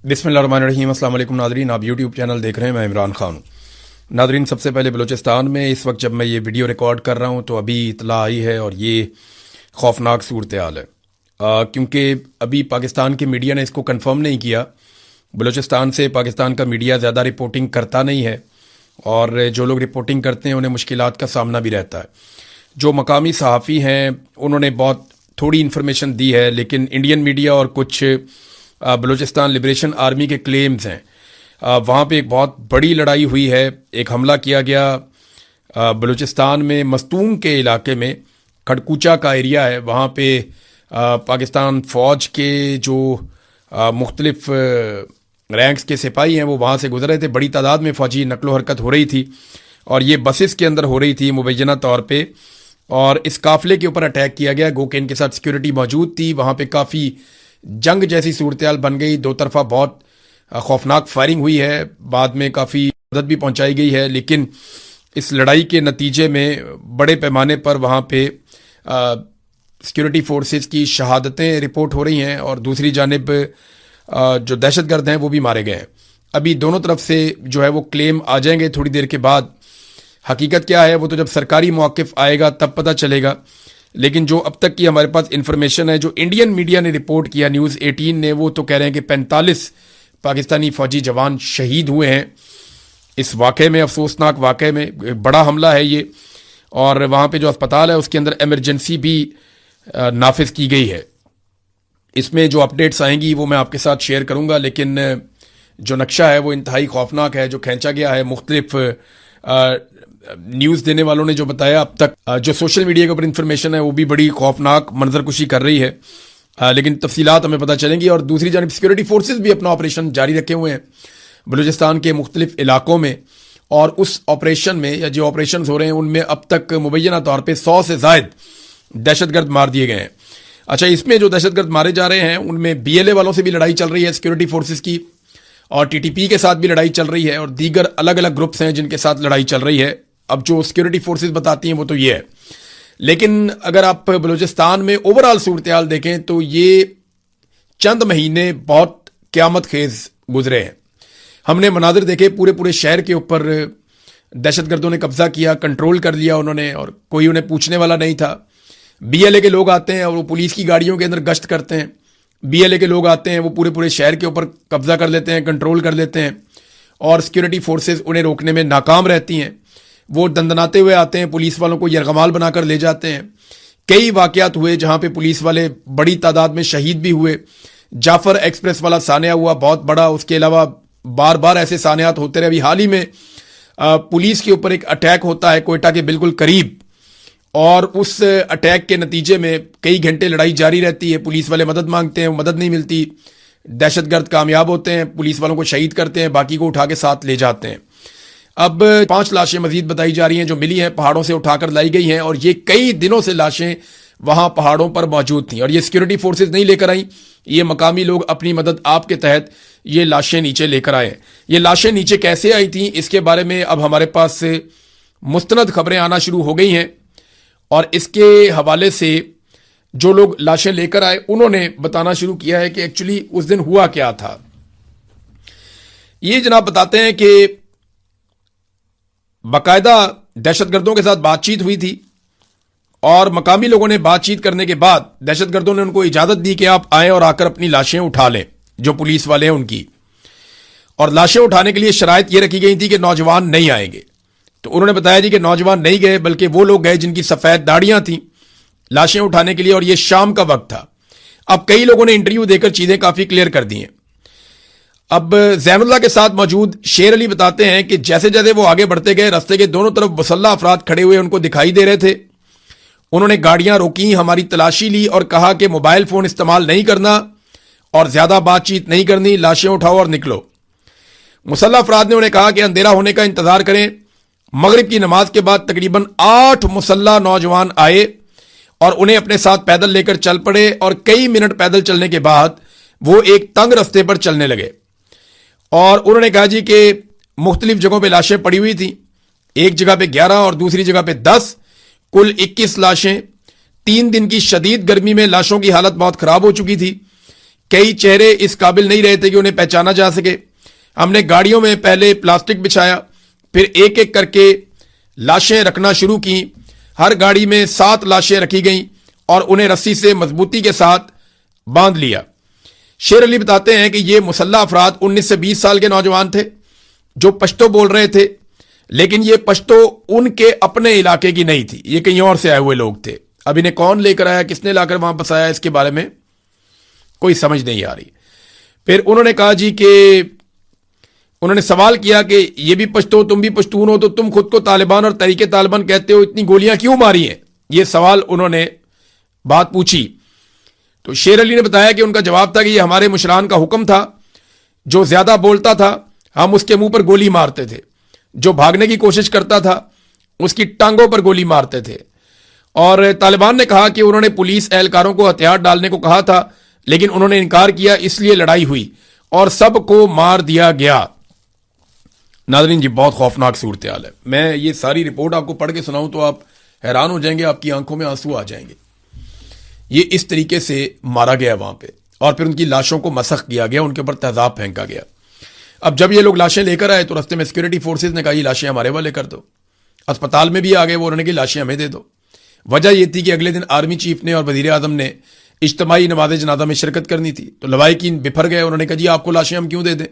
बिस्मिल्लाहिर्रहमानिर्रहीम। अस्सलाम वालेकुम नादरीन, आप यूट्यूब चैनल देख रहे हैं, मैं इमरान खान हूँ। नादरीन, सबसे पहले बलूचिस्तान में इस वक्त जब मैं ये वीडियो रिकॉर्ड कर रहा हूँ तो अभी इतला आई है और ये खौफनाक सूरत हाल है, क्योंकि अभी पाकिस्तान की मीडिया ने इसको कंफर्म नहीं किया। बलूचिस्तान से पाकिस्तान का मीडिया ज़्यादा रिपोर्टिंग करता नहीं है और जो लोग रिपोर्टिंग करते हैं उन्हें मुश्किलात का सामना भी रहता है। जो मकामी सहाफ़ी हैं उन्होंने बहुत थोड़ी इन्फॉर्मेशन दी है, लेकिन इंडियन मीडिया और कुछ बलूचिस्तान लिबरेशन आर्मी के क्लेम्स हैं। वहाँ पे एक बहुत बड़ी लड़ाई हुई है, एक हमला किया गया बलूचिस्तान में मस्तूंग के इलाके में, खड़कूचा का एरिया है, वहाँ पे पाकिस्तान फ़ौज के जो मुख्तलिफ रैंक्स के सिपाही हैं वो वहाँ से गुजर रहे थे। बड़ी तादाद में फ़ौजी नकलो हरकत हो रही थी और ये बसेस के अंदर हो रही थी मुबैना तौर पे, और इस काफ़िले के ऊपर अटैक किया गया। गो के इनके साथ सिक्योरिटी मौजूद थी, वहाँ पे काफ़ी जंग जैसी सूरत हाल बन गई। दो तरफा बहुत खौफनाक फायरिंग हुई है, बाद में काफ़ी मदद भी पहुंचाई गई है, लेकिन इस लड़ाई के नतीजे में बड़े पैमाने पर वहाँ पे सिक्योरिटी फोर्सेस की शहादतें रिपोर्ट हो रही हैं और दूसरी जानिब जो दहशतगर्द हैं वो भी मारे गए हैं। अभी दोनों तरफ से जो है वो क्लेम आ जाएंगे थोड़ी देर के बाद। हकीकत क्या है वो तो जब सरकारी मौक़िफ़ आएगा तब पता चलेगा, लेकिन जो अब तक की हमारे पास इन्फॉर्मेशन है, जो इंडियन मीडिया ने रिपोर्ट किया, न्यूज़ 18 ने, वो तो कह रहे हैं कि 45 पाकिस्तानी फ़ौजी जवान शहीद हुए हैं इस वाक़े में, अफसोसनाक वाक़े में। बड़ा हमला है ये, और वहाँ पे जो अस्पताल है उसके अंदर एमरजेंसी भी नाफिज की गई है। इसमें जो अपडेट्स आएंगी वो मैं आपके साथ शेयर करूँगा, लेकिन जो नक्शा है वो इंतहाई खौफनाक है जो खींचा गया है। मुख्तलिफ न्यूज़ देने वालों ने जो बताया अब तक, जो सोशल मीडिया के ऊपर इंफॉर्मेशन है वो भी बड़ी खौफनाक मंजरकुशी कर रही है, लेकिन तफसीलात हमें पता चलेंगी। और दूसरी जानब सिक्योरिटी फोर्सेस भी अपना ऑपरेशन जारी रखे हुए हैं बलूचिस्तान के मुख्तलिफ इलाकों में, और उस ऑपरेशन में या जो ऑपरेशन हो रहे हैं उनमें अब तक मुबैना तौर पर 100 से ज़ायद दहशतगर्द मार दिए गए हैं। अच्छा, इसमें जो दहशतगर्द मारे जा रहे हैं उनमें BLA वालों से भी लड़ाई चल रही है सिक्योरिटी फोर्सेस की, और TTP के साथ भी लड़ाई चल रही है, और दीगर अलग अलग ग्रुप्स हैं जिनके साथ लड़ाई चल रही है। अब जो सिक्योरिटी फोर्सेस बताती हैं वो तो ये है, लेकिन अगर आप बलूचिस्तान में ओवरऑल सूरत हाल देखें तो ये चंद महीने बहुत क़यामत खेज गुजरे हैं। हमने मनाजिर देखे, पूरे पूरे शहर के ऊपर दहशतगर्दों ने कब्जा किया, कंट्रोल कर लिया उन्होंने, और कोई उन्हें पूछने वाला नहीं था। BLA के लोग आते हैं और वो पुलिस की गाड़ियों के अंदर गश्त करते हैं। BLA के लोग आते हैं, वो पूरे पूरे शहर के ऊपर कब्जा कर लेते हैं, कंट्रोल कर लेते हैं, और सिक्योरिटी फोर्सेस उन्हें रोकने में नाकाम रहती हैं। वो दंदनाते हुए आते हैं, पुलिस वालों को यरगमाल बनाकर ले जाते हैं। कई वाक़यात हुए जहां पे पुलिस वाले बड़ी तादाद में शहीद भी हुए। जाफर एक्सप्रेस वाला सानिया हुआ बहुत बड़ा, उसके अलावा बार बार ऐसे सानियात होते रहे। अभी हाल ही में पुलिस के ऊपर एक अटैक होता है कोयटा के बिल्कुल करीब, और उस अटैक के नतीजे में कई घंटे लड़ाई जारी रहती है। पुलिस वाले मदद मांगते हैं, मदद नहीं मिलती, दहशतगर्द कामयाब होते हैं, पुलिस वालों को शहीद करते हैं, बाकी को उठा के साथ ले जाते हैं। अब 5 लाशें मजीद बताई जा रही हैं जो मिली हैं, पहाड़ों से उठाकर लाई गई हैं, और ये कई दिनों से लाशें वहां पहाड़ों पर मौजूद थीं, और ये सिक्योरिटी फोर्सेस नहीं लेकर आई, ये मकामी लोग अपनी मदद आपके तहत ये लाशें नीचे लेकर आए। ये लाशें नीचे कैसे आई थीं इसके बारे में अब हमारे पास से मुस्तनद खबरें आना शुरू हो गई हैं, और इसके हवाले से जो लोग लाशें लेकर आए उन्होंने बताना शुरू किया है कि एक्चुअली उस दिन हुआ क्या था। ये जनाब बताते हैं कि बाकायदा दहशतगर्दों के साथ बातचीत हुई थी, और मकामी लोगों ने बातचीत करने के बाद दहशतगर्दों ने उनको इजाजत दी कि आप आएं और आकर अपनी लाशें उठा लें, जो पुलिस वाले हैं उनकी। और लाशें उठाने के लिए शराइत यह रखी गई थी कि नौजवान नहीं आएंगे। तो उन्होंने बताया जी कि नौजवान नहीं गए, बल्कि वो लोग गए जिनकी सफेद दाढ़ियां थीं लाशें उठाने के लिए, और ये शाम का वक्त था। अब कई लोगों ने इंटरव्यू देकर चीजें काफी क्लियर कर दी हैं। अब ज़ैनुल्लाह के साथ मौजूद शेर अली बताते हैं कि जैसे जैसे वो आगे बढ़ते गए, रास्ते के दोनों तरफ मुसल्लह अफराद खड़े हुए उनको दिखाई दे रहे थे। उन्होंने गाड़ियां रोकी, हमारी तलाशी ली और कहा कि मोबाइल फोन इस्तेमाल नहीं करना और ज्यादा बातचीत नहीं करनी, लाशें उठाओ और निकलो। मुसल्लह अफराद ने उन्हें कहा कि अंधेरा होने का इंतजार करें। मगरिब की नमाज के बाद तकरीबन 8 मुसल्लह नौजवान आए और उन्हें अपने साथ पैदल लेकर चल पड़े, और कई मिनट पैदल चलने के बाद वो एक तंग रास्ते पर चलने लगे, और उन्होंने कहा जी कि मुख्तलिफ जगहों पे लाशें पड़ी हुई थी, एक जगह पे 11 और दूसरी जगह पे 10, कुल 21 लाशें। 3 दिन की शदीद गर्मी में लाशों की हालत बहुत खराब हो चुकी थी। कई चेहरे इस काबिल नहीं रहे थे कि उन्हें पहचाना जा सके। हमने गाड़ियों में पहले प्लास्टिक बिछाया, फिर एक एक करके लाशें रखना शुरू की। हर गाड़ी में 7 लाशें रखी गईं और उन्हें रस्सी से मजबूती के साथ बांध लिया। शेर अली बताते हैं कि ये मुसल्ला अफराद 19 से 20 साल के नौजवान थे जो पश्तो बोल रहे थे, लेकिन ये पश्तो उनके अपने इलाके की नहीं थी, ये कहीं और से आए हुए लोग थे। अब इन्हें कौन लेकर आया, किसने लाकर वहां बसाया, इसके बारे में कोई समझ नहीं आ रही। फिर उन्होंने कहा जी कि उन्होंने सवाल किया कि ये भी पश्तो, तुम भी पश्तून हो, तो तुम खुद को तालिबान और तहरीके तालिबान कहते हो, इतनी गोलियां क्यों मारी हैं? ये सवाल उन्होंने बात पूछी तो शेर अली ने बताया कि उनका जवाब था कि ये हमारे मुशरान का हुक्म था, जो ज्यादा बोलता था हम उसके मुंह पर गोली मारते थे, जो भागने की कोशिश करता था उसकी टांगों पर गोली मारते थे। और तालिबान ने कहा कि उन्होंने पुलिस एहलकारों को हथियार डालने को कहा था, लेकिन उन्होंने इनकार किया, इसलिए लड़ाई हुई और सबको मार दिया गया। नाज़रीन जी, बहुत खौफनाक सूरत हाल है। मैं ये सारी रिपोर्ट आपको पढ़ के सुनाऊं तो आप हैरान हो जाएंगे, आपकी आंखों में आंसू आ जाएंगे। ये इस तरीके से मारा गया वहां पे, और फिर उनकी लाशों को मसख किया गया, उनके ऊपर तेजाब फेंका गया। अब जब ये लोग लाशें लेकर आए तो रास्ते में सिक्योरिटी फोर्सेज ने कहा ये लाशें हमारे वाले कर दो। अस्पताल में भी आ गए वो, उन्होंने कहा लाशें हमें दे दो। वजह यह थी कि अगले दिन आर्मी चीफ ने और वजीर आजम ने इज्तिमाई नमाज़ जनाजा में शिरकत करनी थी, तो लवाहिकीन बिफर गए। उन्होंने कहा जी आपको लाशें हम क्यों दे दें?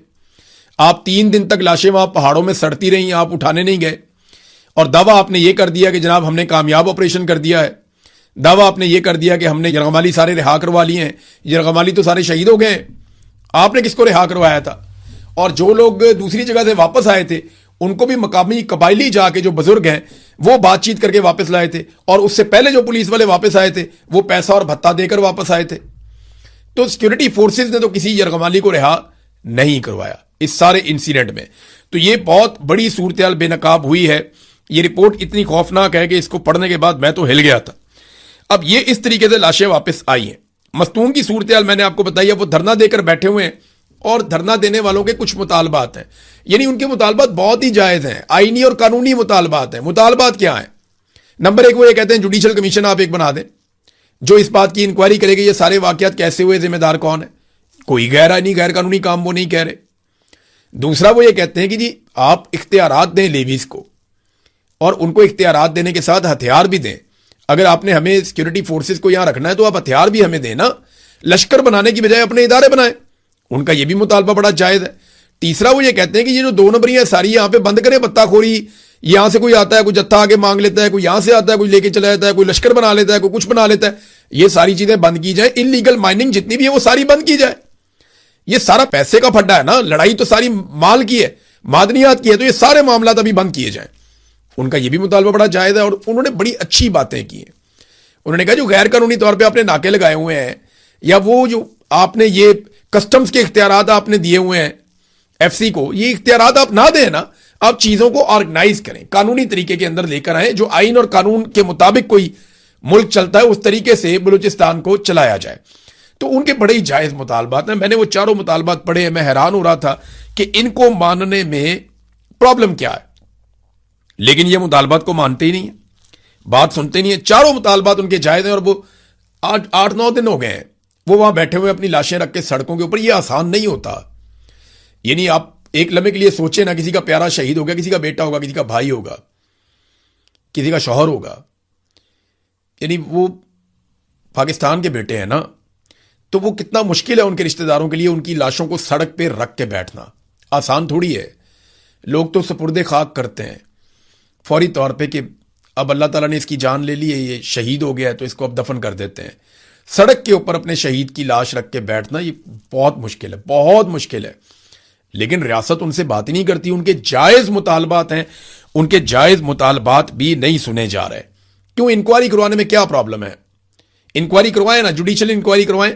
आप 3 दिन तक लाशें वहां पहाड़ों में सड़ती रहीं, आप उठाने नहीं गए, और दावा आपने ये कर दिया कि जनाब हमने कामयाब ऑपरेशन कर दिया है। दावा आपने ये कर दिया कि हमने यरगमाली सारे रिहा करवा लिए हैं, यरगमाली तो सारे शहीद हो गए हैं। आपने किसको रिहा करवाया था? और जो लोग दूसरी जगह से वापस आए थे उनको भी मकामी कबायली जाके जो बुजुर्ग हैं वो बातचीत करके वापस लाए थे, और उससे पहले जो पुलिस वाले वापस आए थे वो पैसा और भत्ता देकर वापस आए थे। तो सिक्योरिटी फोर्सेज ने तो किसी यरगमाली को रिहा नहीं करवाया इस सारे इंसिडेंट में। तो ये बहुत बड़ी सूरत बेनकाब हुई है। ये रिपोर्ट इतनी खौफनाक है कि इसको पढ़ने के बाद मैं तो हिल गया था। अब ये इस तरीके से लाशें वापस आई हैं। मस्तूम की सूरत मैंने आपको बताई है, वो धरना देकर बैठे हुए हैं, और धरना देने वालों के कुछ मुतालबात हैं, यानी उनके मुतालबात बहुत ही जायज हैं, आईनी और कानूनी मुतालबात हैं। मुतालबात क्या है? नंबर 1 वो ये कहते हैं जुडिशल कमीशन आप एक बना दें जो इस बात की इंक्वायरी करेगी ये सारे वाकयात कैसे हुए, जिम्मेदार कौन है। कोई गैर कानूनी काम वो नहीं कह रहे। दूसरा वो ये कहते हैं कि जी आप इख्तियारात दें लेवीज को, और उनको इख्तियारात देने के साथ हथियार भी दें। अगर आपने हमें सिक्योरिटी फोर्सेस को यहां रखना है तो आप हथियार भी हमें देना। लश्कर बनाने की बजाय अपने इदारे बनाएं। उनका यह भी मुतालबा बड़ा जायज है। तीसरा वो ये कहते हैं कि ये जो 2 नंबरी है सारी यहां पे बंद करें, बत्ताखोरी। यहां से कोई आता है, कोई जत्था आगे मांग लेता है, कोई यहां से आता है, कोई लेके चला जाता है, कोई लश्कर बना लेता है, कोई कुछ बना लेता है। ये सारी चीजें बंद की जाए। इलीगल माइनिंग जितनी भी है वो सारी बंद की जाए। ये सारा पैसे का फड्डा है ना, लड़ाई तो सारी माल की है, मादनियात की है, तो ये सारे मामला अभी बंद किए जाएं। उनका यह भी मुतालबा बड़ा जायज है, और उन्होंने बड़ी अच्छी बातें की हैं। उन्होंने कहा जो गैर कानूनी तौर पे आपने नाके लगाए हुए हैं, या वो जो आपने ये कस्टम्स के इख्तियारात आपने दिए हुए हैं एफसी को, ये इख्तियारात आप ना दें ना, आप चीजों को ऑर्गेनाइज करें, कानूनी तरीके के अंदर लेकर आए, जो आइन और कानून के मुताबिक कोई मुल्क चलता है उस तरीके से बलूचिस्तान को चलाया जाए। तो उनके बड़े ही जायज मुतालबात हैं। मैंने वो चारों मुतालबात पढ़े हैं, मैं हैरान हो रहा था कि इनको मानने में प्रॉब्लम क्या है, लेकिन ये मुतालबात को मानते ही नहीं है, बात सुनते नहीं है। चारों मुतालबात उनके जायज हैं, और वो 8-9 दिन हो गए हैं वो वहां बैठे हुए अपनी लाशें रख के सड़कों के ऊपर। ये आसान नहीं होता। यानी आप एक लम्हे के लिए सोचे ना, किसी का प्यारा शहीद हो गया, किसी का बेटा होगा, किसी का भाई होगा, किसी का शौहर होगा, यानी वो पाकिस्तान के बेटे हैं ना, तो वो कितना मुश्किल है उनके रिश्तेदारों के लिए उनकी लाशों को सड़क पे रख के बैठना। आसान थोड़ी है। लोग तो सपुर्दे खाक करते हैं फौरी तौर पे कि अब अल्लाह ताला ने इसकी जान ले ली है, ये शहीद हो गया है, तो इसको अब दफन कर देते हैं। सड़क के ऊपर अपने शहीद की लाश रख के बैठना ये बहुत मुश्किल है, बहुत मुश्किल है। लेकिन रियासत उनसे बात ही नहीं करती। उनके जायज मुतालबात हैं, उनके जायज मुतालबात भी नहीं सुने जा रहे। क्यों? इंक्वायरी करवाने में क्या प्रॉब्लम है? इंक्वायरी करवाएं ना, जुडिशियल इंक्वायरी करवाएं,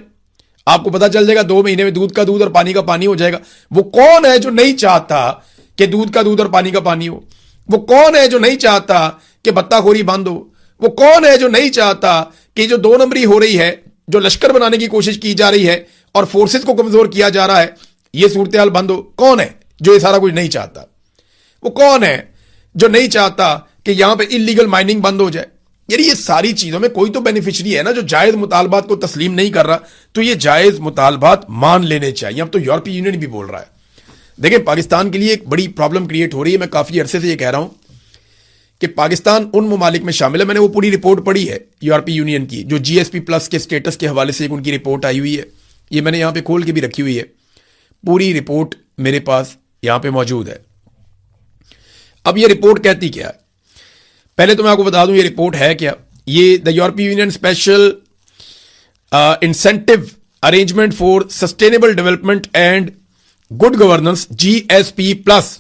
आपको पता चल जाएगा 2 महीने में दूध का दूध और पानी का पानी हो जाएगा। वो कौन है जो नहीं चाहता कि दूध का दूध और पानी का पानी हो? वो कौन है जो नहीं चाहता कि बत्ताखोरी बंद हो? वो कौन है जो नहीं चाहता कि जो 2 नंबरी हो रही है, जो लश्कर बनाने की कोशिश की जा रही है और फोर्सेस को कमजोर किया जा रहा है, ये सूरत हाल बंद हो? कौन है जो ये सारा कुछ नहीं चाहता? वो कौन है जो नहीं चाहता कि यहां पे इलीगल माइनिंग बंद हो जाए? یعنی یہ ساری چیزوں میں کوئی تو بینیفیشری ہے نا جو جائز مطالبات کو تسلیم نہیں کر رہا, تو یہ جائز مطالبات مان لینے چاہیے. اب تو یورپی یونین بھی بول رہا ہے. دیکھیں پاکستان کے لیے ایک بڑی پرابلم کریٹ ہو رہی ہے. میں کافی عرصے سے یہ کہہ رہا ہوں کہ پاکستان ان ممالک میں شامل ہے, میں نے وہ پوری رپورٹ پڑھی ہے یورپی یونین کی, جو جی ایس پی پلس کے سٹیٹس کے حوالے سے ان کی رپورٹ آئی ہوئی ہے. یہ میں نے یہاں پہ کھول کے بھی رکھی ہوئی ہے, پوری رپورٹ میرے پاس یہاں پہ موجود ہے. اب یہ رپورٹ کہتی کیا ہے, پہلے تو میں آپ کو بتا دوں یہ رپورٹ ہے کیا. یہ the European Union special incentive arrangement for sustainable development and good governance G S P plus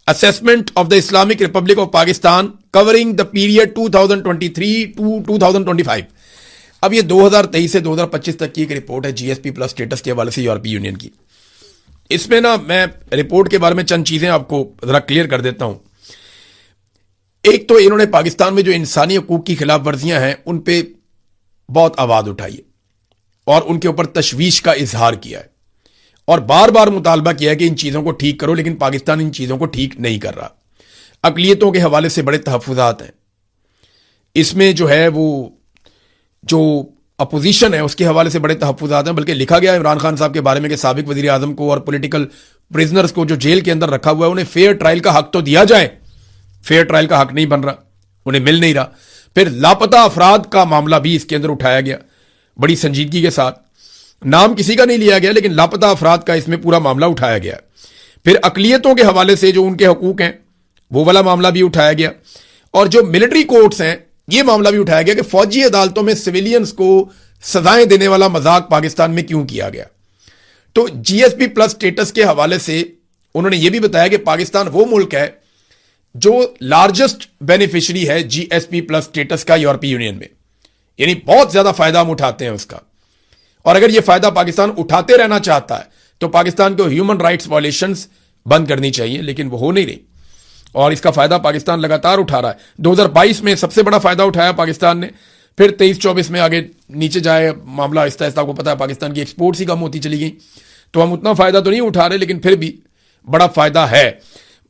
assessment of the Islamic Republic of Pakistan covering the period 2023 to 2025. اب یہ 2023 سے 2025 تک کی ایک رپورٹ ہے جی ایس پی پلس اسٹیٹس کے حوالے سے یورپی یونین کی. اس میں نا میں رپورٹ کے بارے میں چند چیزیں آپ کو ذرا کلیئر کر دیتا ہوں. ایک تو انہوں نے پاکستان میں جو انسانی حقوق کی خلاف ورزیاں ہیں ان پہ بہت آواز اٹھائی ہے اور ان کے اوپر تشویش کا اظہار کیا ہے اور بار بار مطالبہ کیا ہے کہ ان چیزوں کو ٹھیک کرو, لیکن پاکستان ان چیزوں کو ٹھیک نہیں کر رہا. اقلیتوں کے حوالے سے بڑے تحفظات ہیں اس میں, جو ہے وہ جو اپوزیشن ہے اس کے حوالے سے بڑے تحفظات ہیں. بلکہ لکھا گیا عمران خان صاحب کے بارے میں کہ سابق وزیر اعظم کو اور پولیٹیکل پرزنرز کو جو جیل کے اندر رکھا ہوا ہے انہیں فیئر ٹرائل کا حق تو دیا جائے. فیئر ٹرائل کا حق نہیں بن رہا, انہیں مل نہیں رہا. پھر لاپتہ افراد کا معاملہ بھی اس کے اندر اٹھایا گیا بڑی سنجیدگی کے ساتھ. نام کسی کا نہیں لیا گیا لیکن لاپتہ افراد کا اس میں پورا معاملہ اٹھایا گیا. پھر اقلیتوں کے حوالے سے جو ان کے حقوق ہیں وہ والا معاملہ بھی اٹھایا گیا. اور جو ملٹری کورٹس ہیں یہ معاملہ بھی اٹھایا گیا کہ فوجی عدالتوں میں سویلینز کو سزائیں دینے والا مذاق پاکستان میں کیوں کیا گیا. تو جی ایس پی پلس اسٹیٹس کے حوالے سے انہوں نے یہ بھی بتایا کہ پاکستان وہ ملک ہے جو لارجسٹ بینیفیشری ہے جی ایس پی پلس اسٹیٹس کا یورپی یونین میں, یعنی بہت زیادہ فائدہ ہم اٹھاتے ہیں اس کا. اور اگر یہ فائدہ پاکستان اٹھاتے رہنا چاہتا ہے تو پاکستان کو ہیومن رائٹس وائلیشنز بند کرنی چاہیے, لیکن وہ ہو نہیں رہی اور اس کا فائدہ پاکستان لگاتار اٹھا رہا ہے. 2022 میں سب سے بڑا فائدہ اٹھایا پاکستان نے, پھر 23-24 میں آگے نیچے جائے معاملہ آہستہ آہستہ. کو پتا ہے پاکستان کی ایکسپورٹس ہی کم ہوتی چلی گئی, تو ہم اتنا فائدہ تو نہیں اٹھا رہے لیکن پھر بھی بڑا فائدہ ہے.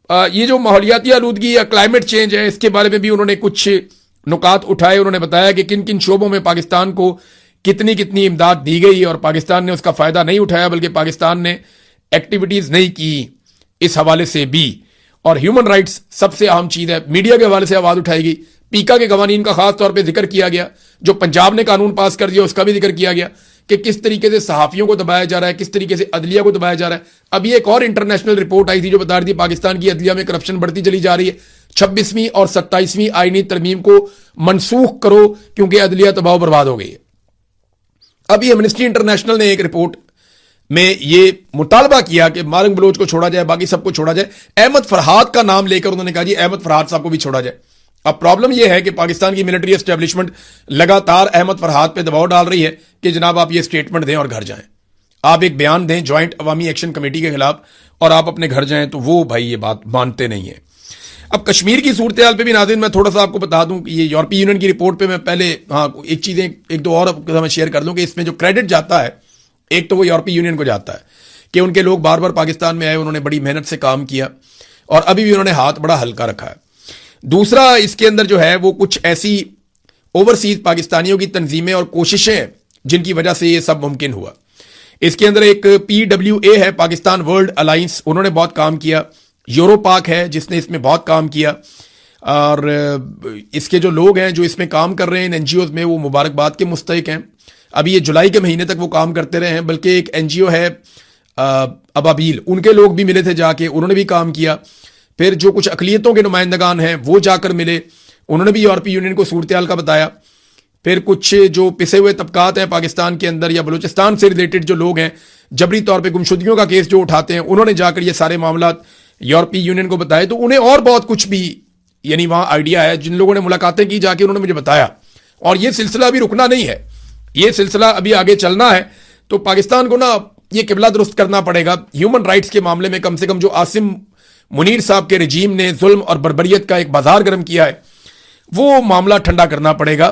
یہ جو ماحولیاتی آلودگی یا کلائمیٹ چینج ہے اس کے بارے میں بھی انہوں نے کچھ نکات اٹھائے. انہوں نے بتایا کہ کن کن شعبوں میں پاکستان کو کتنی کتنی امداد دی گئی اور پاکستان نے اس کا فائدہ نہیں اٹھایا بلکہ پاکستان نے ایکٹیویٹیز نہیں کی اس حوالے سے بھی. اور ہیومن رائٹس سب سے اہم چیز ہے, میڈیا کے حوالے سے آواز اٹھائی گئی. پیکا کے قوانین کا خاص طور پہ ذکر کیا گیا, جو پنجاب نے قانون پاس کر دیا اس کا بھی ذکر کیا گیا کہ کس طریقے سے صحافیوں کو دبایا جا رہا ہے, کس طریقے سے عدلیہ کو دبایا جا رہا ہے. ابھی ایک اور انٹرنیشنل رپورٹ آئی تھی جو بتا رہی تھی پاکستان کی عدلیہ میں کرپشن بڑھتی چلی جا رہی ہے. 26ویں اور 27ویں آئینی ترمیم کو منسوخ کرو کیونکہ عدلیہ تباہ و برباد ہو گئی ہے. ابھی ایمنسٹی انٹرنیشنل نے ایک رپورٹ میں یہ مطالبہ کیا کہ مارنگ بلوچ کو چھوڑا جائے, باقی سب کو چھوڑا جائے. احمد فرحات کا نام لے کر انہوں نے کہا جی احمد فرحات صاحب کو بھی چھوڑا جائے. اب پرابلم یہ ہے کہ پاکستان کی ملٹری اسٹیبلشمنٹ لگاتار احمد فرحات پہ دباؤ ڈال رہی ہے کہ جناب آپ یہ اسٹیٹمنٹ دیں اور گھر جائیں, آپ ایک بیان دیں جوائنٹ عوامی ایکشن کمیٹی کے خلاف اور آپ اپنے گھر جائیں. تو وہ بھائی یہ بات مانتے نہیں ہیں. اب کشمیر کی صورتحال پہ بھی ناظرین میں تھوڑا سا آپ کو بتا دوں کہ یہ یورپی یونین کی رپورٹ پہ میں پہلے ایک چیزیں ایک دو اور میں شیئر کر دوں کہ اس میں جو کریڈٹ جاتا ہے ایک تو وہ یورپی یونین کو جاتا ہے کہ ان کے لوگ بار بار پاکستان میں آئے, انہوں نے بڑی محنت سے کام کیا اور ابھی بھی انہوں نے ہاتھ بڑا ہلکا رکھا ہے. دوسرا اس کے اندر جو ہے وہ کچھ ایسی اوورسیز پاکستانیوں کی تنظیمیں اور کوششیں ہیں جن کی وجہ سے یہ سب ممکن ہوا. اس کے اندر ایک PWA ہے, پاکستان ورلڈ الائنس, انہوں نے بہت کام کیا. یورو پاک ہے جس نے اس میں بہت کام کیا. اور اس کے جو لوگ ہیں جو اس میں کام کر رہے ہیں ان NGOs میں وہ مبارکباد کے مستحق ہیں. ابھی یہ جولائی کے مہینے تک وہ کام کرتے رہے ہیں. بلکہ ایک NGO ہے ابابیل, ان کے لوگ بھی ملے تھے جا کے, انہوں نے بھی کام کیا. پھر جو کچھ اقلیتوں کے نمائندگان ہیں وہ جا کر ملے, انہوں نے بھی یورپی یونین کو صورتحال کا بتایا. پھر کچھ جو پسے ہوئے طبقات ہیں پاکستان کے اندر یا بلوچستان سے ریلیٹڈ جو لوگ ہیں جبری طور پہ گمشدگیوں کا کیس جو اٹھاتے ہیں, انہوں نے جا کر یہ سارے معاملات یورپی یونین کو بتائے. تو انہیں اور بہت کچھ بھی یعنی وہاں آئیڈیا ہے. جن لوگوں نے ملاقاتیں کی جا کے انہوں نے مجھے بتایا. اور یہ سلسلہ ابھی رکنا نہیں ہے, یہ سلسلہ ابھی آگے چلنا ہے. تو پاکستان کو نا یہ قبلہ درست کرنا پڑے گا ہیومن رائٹس کے معاملے میں. کم سے کم جو عاصم منیر صاحب کے رجیم نے ظلم اور بربریت کا ایک بازار گرم کیا ہے وہ معاملہ ٹھنڈا کرنا پڑے گا.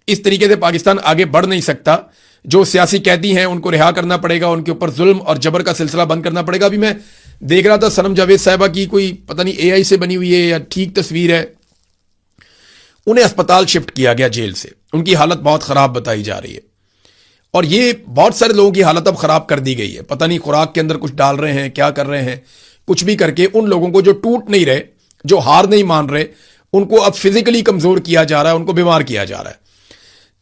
اس طریقے سے پاکستان آگے بڑھ نہیں سکتا. جو سیاسی قیدی ہیں ان کو رہا کرنا پڑے گا, ان کے اوپر ظلم اور جبر کا سلسلہ بند کرنا پڑے گا. ابھی میں دیکھ رہا تھا سنم جاوید صاحبہ کی کوئی پتہ نہیں AI سے بنی ہوئی ہے یا ٹھیک تصویر ہے, انہیں اسپتال شفٹ کیا گیا جیل سے. ان کی حالت بہت خراب بتائی جا رہی ہے, اور یہ بہت سارے لوگوں کی حالت اب خراب کر دی گئی ہے. پتہ نہیں خوراک کے اندر کچھ ڈال رہے ہیں, کیا کر رہے ہیں, کچھ بھی کر کے ان لوگوں کو جو ٹوٹ نہیں رہے, جو ہار نہیں مان رہے, ان کو اب فزیکلی کمزور کیا جا رہا ہے, ان کو بیمار کیا جا رہا ہے.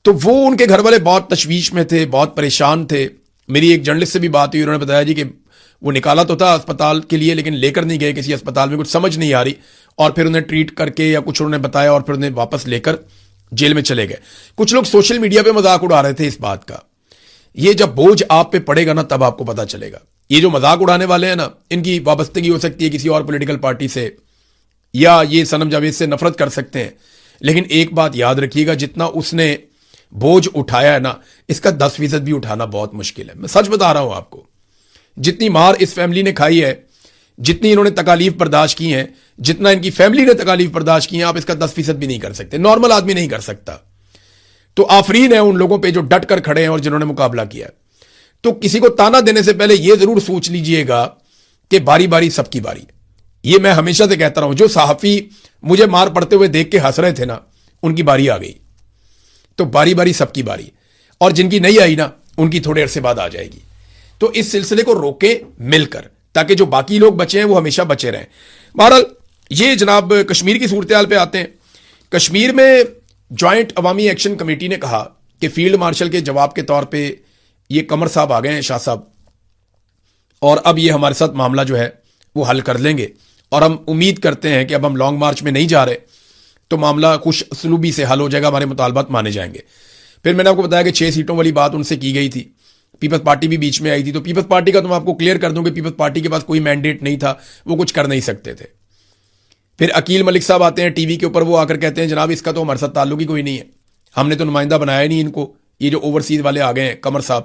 تو وہ ان کے گھر والے بہت تشویش میں تھے, بہت پریشان تھے. میری ایک جرنلسٹ سے بھی بات ہوئی, انہوں نے بتایا جی کہ وہ نکالا تو تھا اسپتال کے لیے, لیکن لے کر نہیں گئے کسی اسپتال میں, کچھ سمجھ نہیں آ رہی, اور پھر انہیں ٹریٹ کر کے یا کچھ انہوں نے بتایا اور پھر انہیں واپس لے کر جیل میں چلے گئے. کچھ لوگ سوشل میڈیا پہ مذاق اڑا رہے تھے اس بات کا. یہ جب بوجھ آپ پہ پڑے گا نا تب آپ کو پتا چلے گا. یہ جو مذاق اڑانے والے ہیں نا, ان کی وابستگی ہو سکتی ہے کسی اور پولیٹیکل پارٹی سے, یا یہ صنم جاوید سے نفرت کر سکتے ہیں, لیکن ایک بات یاد رکھیے گا, جتنا اس نے بوجھ اٹھایا ہے نا, اس کا 10% بھی اٹھانا بہت مشکل ہے. میں سچ بتا رہا ہوں آپ کو. جتنی مار اس فیملی نے کھائی ہے, جتنی انہوں نے تکالیف برداشت کی ہیں, جتنا ان کی فیملی نے تکالیف برداشت کی ہیں, آپ اس کا 10% بھی نہیں کر سکتے. نارمل آدمی نہیں کر سکتا. تو آفرین ہے ان لوگوں پہ جو ڈٹ کر کھڑے ہیں اور جنہوں نے مقابلہ کیا ہے. تو کسی کو تانا دینے سے پہلے یہ ضرور سوچ لیجئے گا کہ باری باری سب کی باری. یہ میں ہمیشہ سے کہتا رہا ہوں, جو صحافی مجھے مار پڑتے ہوئے دیکھ کے ہنس رہے تھے نا, ان کی باری آ گئی. تو باری باری سب کی باری, اور جن کی نہیں آئی نا, ان کی تھوڑے عرصے بعد آ جائے گی. تو اس سلسلے کو روکیں مل کر, تاکہ جو باقی لوگ بچے ہیں وہ ہمیشہ بچے رہیں. بہرحال یہ جناب کشمیر کی صورتحال پہ آتے ہیں. کشمیر میں جوائنٹ عوامی ایکشن کمیٹی نے کہا کہ فیلڈ مارشل کے جواب کے طور پہ یہ قمر صاحب آ گئے ہیں, شاہ صاحب, اور اب یہ ہمارے ساتھ معاملہ جو ہے وہ حل کر لیں گے, اور ہم امید کرتے ہیں کہ اب ہم لانگ مارچ میں نہیں جا رہے, تو معاملہ خوش اسلوبی سے حل ہو جائے گا, ہمارے مطالبات مانے جائیں گے. پھر میں نے آپ کو بتایا کہ 6 سیٹوں والی بات ان سے کی گئی تھی. پیپلز پارٹی بھی بیچ میں آئی تھی. تو پیپلز پارٹی کا تو میں آپ کو کلیئر کر دوں کہ پیپلز پارٹی کے پاس کوئی مینڈیٹ نہیں تھا, وہ کچھ کر نہیں سکتے تھے. پھر عقیل ملک صاحب آتے ہیں ٹی وی کے اوپر, وہ آ کر کہتے ہیں جناب اس کا تو ہمارے ساتھ تعلق ہی کوئی نہیں ہے, ہم نے تو نمائندہ بنایا نہیں ان کو. یہ جو اوورسیز والے آ گئے ہیں قمر صاحب,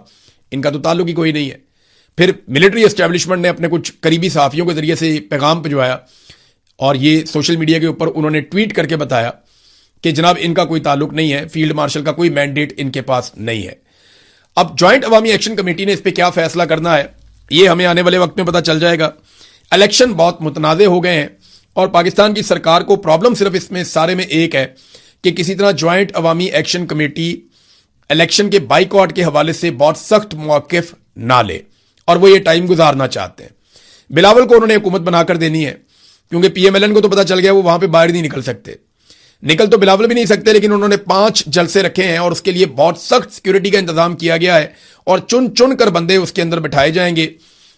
ان کا تو تعلق ہی کوئی نہیں ہے. پھر ملٹری اسٹیبلشمنٹ نے اپنے کچھ قریبی صحافیوں کے ذریعے سے پیغام بھجوایا, اور یہ سوشل میڈیا کے اوپر انہوں نے ٹویٹ کر کے بتایا کہ جناب ان کا کوئی تعلق نہیں ہے, فیلڈ مارشل کا کوئی مینڈیٹ ان کے پاس نہیں ہے. اب جوائنٹ عوامی ایکشن کمیٹی نے اس پہ کیا فیصلہ کرنا ہے, یہ ہمیں آنے والے وقت میں پتہ چل جائے گا. الیکشن بہت متنازع ہو گئے ہیں, اور پاکستان کی سرکار کو پرابلم صرف اس میں سارے میں ایک ہے کہ کسی طرح جوائنٹ عوامی ایکشن کمیٹی الیکشن کے بائیکاٹ کے حوالے سے بہت سخت موقف نہ لے, اور وہ یہ ٹائم گزارنا چاہتے ہیں. بلاول کو انہوں نے حکومت بنا کر دینی ہے, کیونکہ پی ایم ایل این کو تو پتہ چل گیا وہ وہاں پہ باہر نہیں نکل سکتے. نکل تو بلاول بھی نہیں سکتے, لیکن انہوں نے 5 جلسے رکھے ہیں, اور اس کے لیے بہت سخت سیکیورٹی کا انتظام کیا گیا ہے, اور چن چن کر بندے اس کے اندر بٹھائے جائیں گے.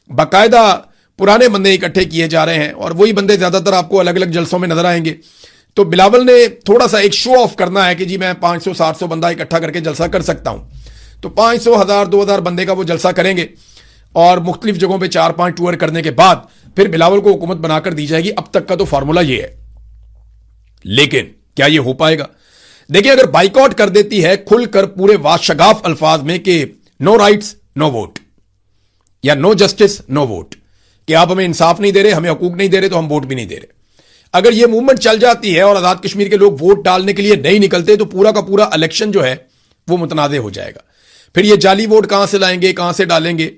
باقاعدہ پرانے بندے اکٹھے کیے جا رہے ہیں, اور وہی بندے زیادہ تر آپ کو الگ الگ جلسوں میں نظر آئیں گے. تو بلاول نے تھوڑا سا ایک شو آف کرنا ہے کہ جی میں 500-700 بندہ اکٹھا کر کے جلسہ کر سکتا ہوں. تو 500, 1000, 2000 بندے کا وہ جلسہ کریں گے, اور مختلف جگہوں پہ 4-5 ٹور کرنے کے بعد پھر بلاول کو حکومت بنا کر دی جائے گی. اب تک کا تو فارمولا یہ ہے, لیکن کیا یہ ہو پائے گا؟ دیکھیں, اگر بائیکاٹ کر دیتی ہے کھل کر پورے واشگاف الفاظ میں کہ نو رائٹس نو ووٹ, یا نو جسٹس نو ووٹ, کہ آپ ہمیں انصاف نہیں دے رہے, ہمیں حقوق نہیں دے رہے, تو ہم ووٹ بھی نہیں دے رہے. اگر یہ موومنٹ چل جاتی ہے اور آزاد کشمیر کے لوگ ووٹ ڈالنے کے لیے نہیں نکلتے, تو پورا کا پورا الیکشن جو ہے وہ متنازع ہو جائے گا. پھر یہ جعلی ووٹ کہاں سے لائیں گے, کہاں سے ڈالیں گے؟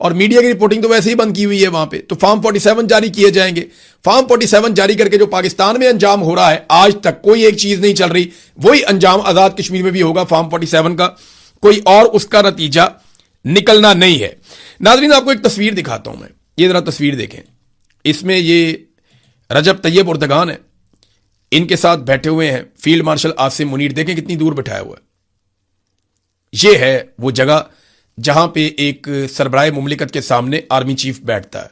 اور میڈیا کی رپورٹنگ تو ویسے ہی بند کی ہوئی ہے وہاں پہ. تو فارم 47 جاری کیے جائیں گے. فارم 47 جاری کر کے جو پاکستان میں انجام ہو رہا ہے, آج تک کوئی ایک چیز نہیں چل رہی, وہی انجام آزاد کشمیر میں بھی ہوگا فارم 47 کا, کوئی اور اس کا نتیجہ نکلنا نہیں ہے. ناظرین, آپ کو ایک تصویر دکھاتا ہوں میں, یہ ذرا تصویر دیکھیں. اس میں یہ رجب طیب اردگان ہے, ان کے ساتھ بیٹھے ہوئے ہیں فیلڈ مارشل عاصم منیر. دیکھیں کتنی دور بٹھایا ہوا ہے. یہ ہے وہ جگہ جہاں پہ ایک سربراہ مملکت کے سامنے آرمی چیف بیٹھتا ہے.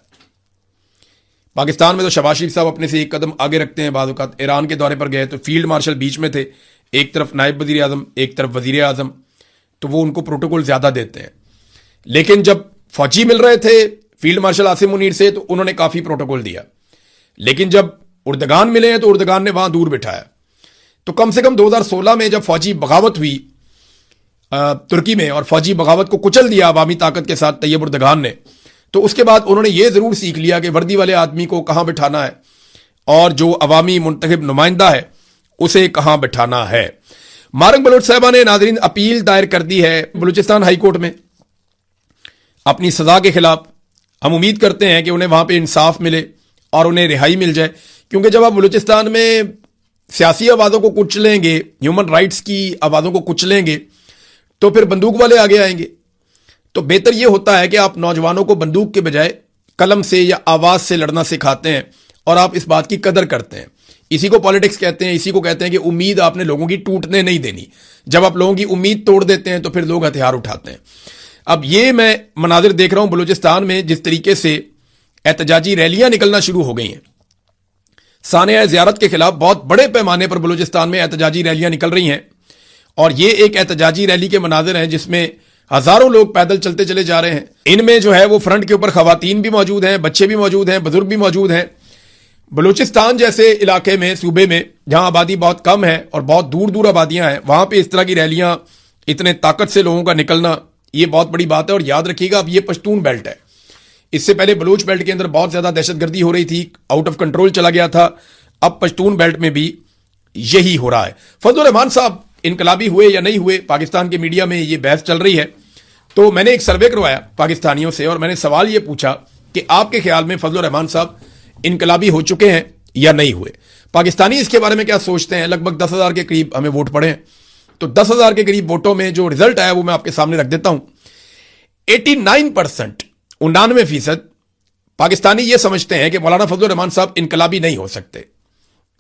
پاکستان میں تو شہباز شریف صاحب اپنے سے ایک قدم آگے رکھتے ہیں. بعض اوقات ایران کے دورے پر گئے تو فیلڈ مارشل بیچ میں تھے, ایک طرف نائب وزیر اعظم, ایک طرف وزیر اعظم, تو وہ ان کو پروٹوکول زیادہ دیتے ہیں. لیکن جب فوجی مل رہے تھے فیلڈ مارشل عاصم منیر سے تو انہوں نے کافی پروٹوکول دیا, لیکن جب اردگان ملے ہیں تو اردگان نے وہاں دور بٹھایا. تو کم سے کم 2016 میں جب فوجی بغاوت ہوئی ترکی میں, اور فوجی بغاوت کو کچل دیا عوامی طاقت کے ساتھ طیب اردگان نے, تو اس کے بعد انہوں نے یہ ضرور سیکھ لیا کہ وردی والے آدمی کو کہاں بٹھانا ہے, اور جو عوامی منتخب نمائندہ ہے اسے کہاں بٹھانا ہے. مارنگ بلوچ صاحبہ نے ناظرین اپیل دائر کر دی ہے بلوچستان ہائی کورٹ میں اپنی سزا کے خلاف. ہم امید کرتے ہیں کہ انہیں وہاں پہ انصاف ملے اور انہیں رہائی مل جائے, کیونکہ جب آپ بلوچستان میں सियासी आवाज़ों को कुचलेंगे, ह्यूमन राइट्स की आवाज़ों को कुचलेंगे, तो फिर बंदूक वाले आगे आएंगे। तो बेहतर यह होता है कि आप नौजवानों को बंदूक के बजाय कलम से या आवाज़ से लड़ना सिखाते हैं और आप इस बात की कदर करते हैं। इसी को पॉलिटिक्स कहते हैं, इसी को कहते हैं कि उम्मीद आपने लोगों की टूटने नहीं देनी। जब आप लोगों की उम्मीद तोड़ देते हैं तो फिर लोग हथियार उठाते हैं। अब ये मैं मनाजिर देख रहा हूं बलूचिस्तान में, जिस तरीके से एहतजाजी रैलियां निकलना शुरू हो गई हैं। सानिया ज़ियारत के खिलाफ बहुत बड़े पैमाने पर बलूचिस्तान में एहतजाजी रैलियां निकल रही हैं, और ये एक एहतजाजी रैली के मनाजिर हैं जिसमें हजारों लोग पैदल चलते चले जा रहे हैं। इनमें जो है वो फ्रंट के ऊपर खवातीन भी मौजूद हैं, बच्चे भी मौजूद हैं, बुजुर्ग भी मौजूद हैं। बलूचिस्तान जैसे इलाके में, सूबे में, जहां आबादी बहुत कम है और बहुत दूर दूर आबादियां हैं, वहां पे इस तरह की रैलियां, इतने ताकत से लोगों का निकलना, ये बहुत बड़ी बात है। और याद रखिएगा, अब ये पश्तून बेल्ट है। इससे पहले बलूच बेल्ट के अंदर बहुत ज्यादा दहशतगर्दी हो रही थी, आउट ऑफ कंट्रोल चला गया था। अब पश्तून बेल्ट में भी यही हो रहा है। फजलुर रहमान साहब इनकलाबी हुए या नहीं हुए, पाकिस्तान के मीडिया में ये बहस चल रही है। तो मैंने एक सर्वे करवाया पाकिस्तानियों से और मैंने सवाल ये पूछा कि आपके ख्याल में फजलुर रहमान साहब इनकलाबी हो चुके हैं या नहीं हुए। पाकिस्तानी इसके बारे में क्या सोचते हैं। लगभग 10,000 के करीब हमें वोट पड़े हैं। तो 10,000 के करीब वोटों में जो रिजल्ट आया वो मैं आपके सामने रख देता हूं। 89%, 99% पाकिस्तानी ये समझते हैं कि मौलाना फजलुर रहमान साहब इनकलाबी नहीं हो सकते,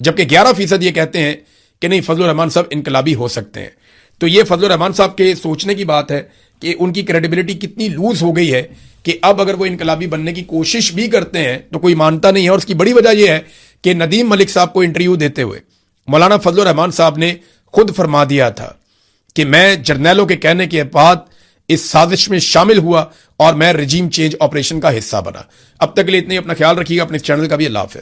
जबकि 11% ये कहते हैं कि नहीं, फजलुर रहमान साहब इनकलाबी हो सकते हैं। तो ये फजलुर रहमान साहब के सोचने की बात है कि उनकी क्रेडिबिलिटी कितनी लूज हो गई है कि अब अगर वो इनकलाबी बनने की कोशिश भी करते हैं तो कोई मानता नहीं है। और उसकी बड़ी वजह यह है कि नदीम मलिक साहब को इंटरव्यू देते हुए मौलाना फजलुर रहमान साहब ने खुद फरमा दिया था कि मैं जर्नैलों के कहने के बाद इस साजिश में शामिल हुआ और मैं रजीम चेंज ऑपरेशन का हिस्सा बना। अब तक के लिए इतने, अपना ख्याल रखिएगा, अपने चैनल का भी अल्लाह हाफ़िज़।